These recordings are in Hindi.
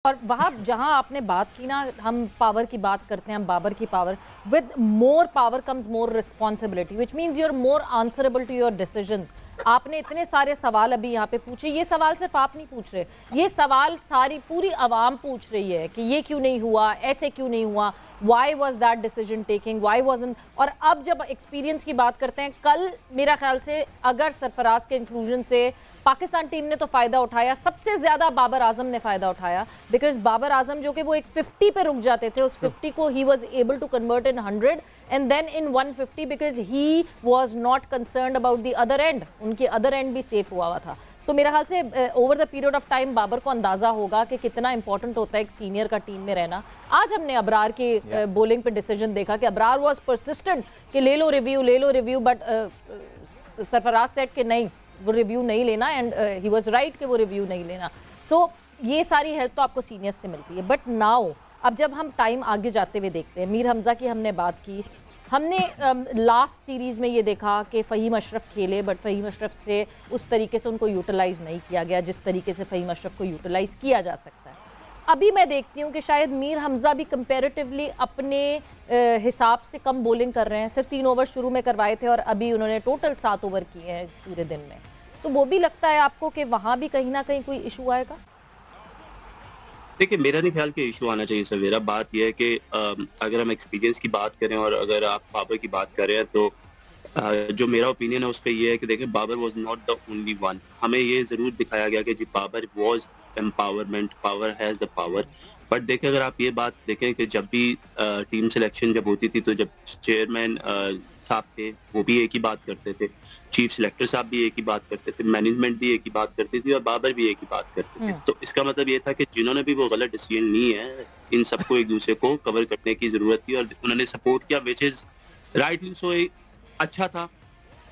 और वहाँ जहाँ आपने बात की ना, हम पावर की बात करते हैं, हम बाबर की power, with more power comes more responsibility, which means you are more answerable to your decisions. आपने इतने सारे सवाल अभी यहाँ पे पूछे, ये सवाल सिर्फ आप नहीं पूछ रहे, ये सवाल सारी पूरी आवाम पूछ रही है कि ये क्यों नहीं हुआ, ऐसे क्यों नहीं हुआ, why was that decision taking, why wasn't. और अब जब एक्सपीरियंस की बात करते हैं, कल मेरा ख्याल से अगर सरफराज के इंक्लूजन से पाकिस्तान टीम ने तो फ़ायदा उठाया, सबसे ज़्यादा बाबर आजम ने फ़ायदा उठाया, बिकॉज बाबर आजम जो कि वो एक 50 पे रुक जाते थे, उस 50 को ही was able to convert in 100 and then in 150 because he was not concerned about the other end, उनके अदर एंड भी सेफ हुआ था। सो मेरा ख्याल से over the period of time Babar को अंदाजा होगा कि कितना इंपॉर्टेंट होता है एक सीनियर का टीम में रहना। आज हमने अबरार की बॉलिंग पे डिसीजन देखा कि अबरार वाज परसिस्टेंट कि ले लो रिव्यू, बट सरफराज सेट कि नहीं, वो रिव्यू नहीं लेना, एंड ही वाज राइट कि वो रिव्यू नहीं लेना। सो ये सारी हेल्प तो आपको सीनियर्स से मिलती है। बट नाउ अब जब हम टाइम आगे जाते हुए देखते हैं, मीर हमजा की हमने बात की, हमने लास्ट सीरीज़ में ये देखा कि फ़हीम अशरफ खेले, बट फ़हीम अशरफ से उस तरीके से उनको यूटिलाइज़ नहीं किया गया जिस तरीके से फ़हीम अशरफ को यूटिलाइज़ किया जा सकता है। अभी मैं देखती हूँ कि शायद मीर हमजा भी कंपैरेटिवली अपने हिसाब से कम बॉलिंग कर रहे हैं। सिर्फ 3 ओवर शुरू में करवाए थे और अभी उन्होंने टोटल 7 ओवर किए हैं इस पूरे दिन में। तो वो भी लगता है आपको कि वहाँ भी कहीं ना कहीं कोई इशू आएगा? देखिए, मेरा नहीं ख्याल कि इशू आना चाहिए सवेरा। बात यह है कि अगर हम एक्सपीरियंस की बात करें और अगर आप बाबर की बात कर रहे हैं तो जो मेरा ओपिनियन है उस पर यह है कि देखिए, Babur was not the only one. हमें ये जरूर दिखाया गया कि जी Babur was empowerment, power has the power. But देखिए, अगर आप ये बात देखें कि जब भी टीम सिलेक्शन जब होती थी तो जब चेयरमैन साहब थे वो भी एक ही बात करते थे, चीफ सिलेक्टर साहब भी एक ही बात करते थे, मैनेजमेंट भी एक ही बात करती थी और बाबर भी एक ही बात करते थे। तो इसका मतलब ये था कि जिन्होंने भी वो गलत डिसीजन ली है, इन सबको एक दूसरे को कवर करने की जरूरत थी और उन्होंने सपोर्ट किया, विच इज राइटली सो, अच्छा था।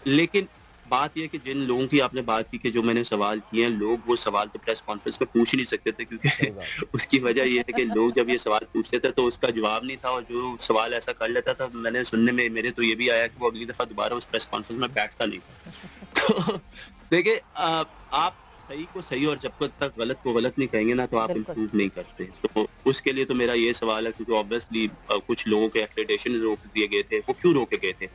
लेकिन बात यह कि जिन लोगों की आपने बात की कि जो मैंने सवाल किए हैं, लोग वो सवाल तो प्रेस कॉन्फ्रेंस में पूछ ही नहीं सकते थे, क्योंकि उसकी वजह यह है कि लोग जब ये सवाल पूछते थे तो उसका जवाब नहीं था, और जो सवाल ऐसा कर लेता था, मैंने सुनने में मेरे तो ये भी आया कि वो अगली दफा दोबारा उस प्रेस कॉन्फ्रेंस में बैठता नहीं था। तो देखिए, आप सही को सही और जब तक गलत को गलत नहीं कहेंगे ना तो आप इम्प्रूव नहीं करते। तो उसके लिए तो मेरा ये सवाल है, क्योंकि ऑब्वियसली कुछ लोगों के एक्रेडिटेशन रोक दिए गए थे। वो क्यों रोके गए थे?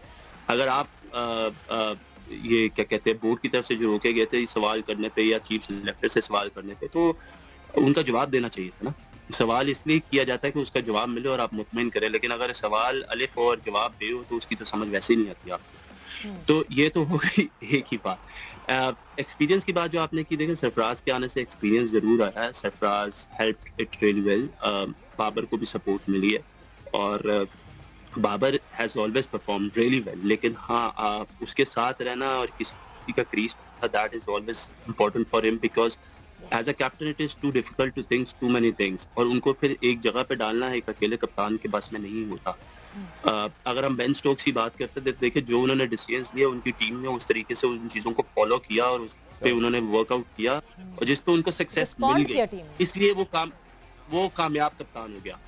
अगर आप ये क्या कहते हैं, बोर्ड की तरफ से जो रोके गए थे सवाल करने पे या चीफ सिलेक्टर से सवाल करने पे, तो उनका जवाब देना चाहिए था ना। सवाल इसलिए किया जाता है कि उसका जवाब मिले और आप मुतमईन करें, लेकिन अगर सवाल अलिफ और जवाब बे हो तो उसकी तो समझ वैसे ही नहीं आती आपको। तो ये तो हो गई एक ही बात। एक्सपीरियंस की बात जो आपने की, देखें सरफराज के आने से एक्सपीरियंस जरूर आया है। Sarfaraz help it really well. Babar को भी सपोर्ट मिली है और Babar has always perform really well. लेकिन हाँ, आप उसके साथ रहना और किसी का क्रीज that is always important for him, because as a captain it is too difficult to think too many things, और उनको फिर एक जगह पे डालना एक अकेले कप्तान के बस में नहीं होता। अगर हम बेन स्टोक्स की बात करते हैं, देखिए जो उन्होंने डिसीजंस लिए उनकी टीम ने उस तरीके से उन चीजों को फॉलो किया और उस पे उन्होंने वर्कआउट किया और जिस पे उनको सक्सेस मिल गई, इसलिए वो कामयाब कप्तान हो गया।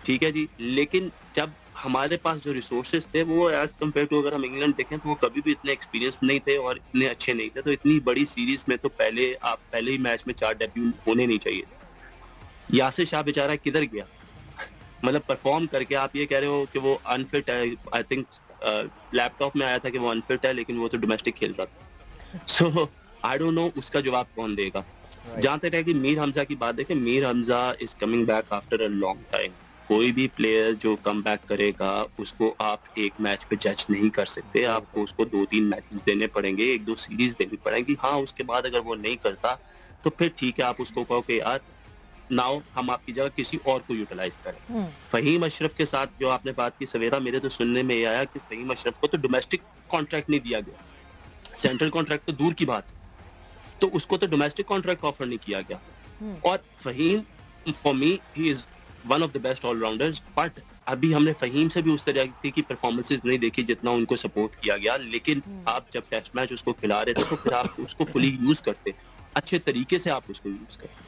ठीक है जी। लेकिन जब हमारे पास जो रिसोर्सेज थे वो एज कम्पेयर टू अगर हम इंग्लैंड देखें तो वो कभी भी इतने एक्सपीरियंस नहीं थे और इतने अच्छे नहीं थे। तो इतनी बड़ी सीरीज में तो पहले ही मैच में 4 डेब्यू होने नहीं चाहिए। यासिर शाह बेचारा किधर गया? मतलब परफॉर्म करके आप ये कह रहे हो कि वो अनफिट है। आई थिंक लैपटॉप में आया था कि वो अनफिट है, लेकिन वो तो डोमेस्टिक खेल रहा था। सो आई डोंट नो उसका जवाब कौन देगा। जहां तक है कि मीर हमजा की बात देखें, Mir Hamza is coming back after a long time. कोई भी प्लेयर जो कम बैक करेगा उसको आप एक मैच पे जज नहीं कर सकते। आपको उसको 2-3 मैचेस देने पड़ेंगे, 1-2 सीरीज देनी पड़ेगी। हाँ, उसके बाद अगर वो नहीं करता तो फिर ठीक है, आप उसको कहो कि यार नाउ हम आपकी जगह किसी और को यूटिलाइज करें। फहीम अशरफ के साथ जो आपने बात की सवेरा, मेरे तो सुनने में ये आया कि फहीम अशरफ को तो डोमेस्टिक कॉन्ट्रैक्ट नहीं दिया गया, सेंट्रल कॉन्ट्रैक्ट तो दूर की बात, तो उसको तो डोमेस्टिक कॉन्ट्रैक्ट ऑफर नहीं किया गया। और Faheem for me he is one of the best allrounders, but अभी हमने फहीम से भी उस तरह की परफॉर्मेंसेज नहीं देखी जितना उनको सपोर्ट किया गया। लेकिन आप जब टेस्ट मैच उसको खिला रहे थे तो फिर आप उसको फुली यूज करते, अच्छे तरीके से आप उसको यूज करते।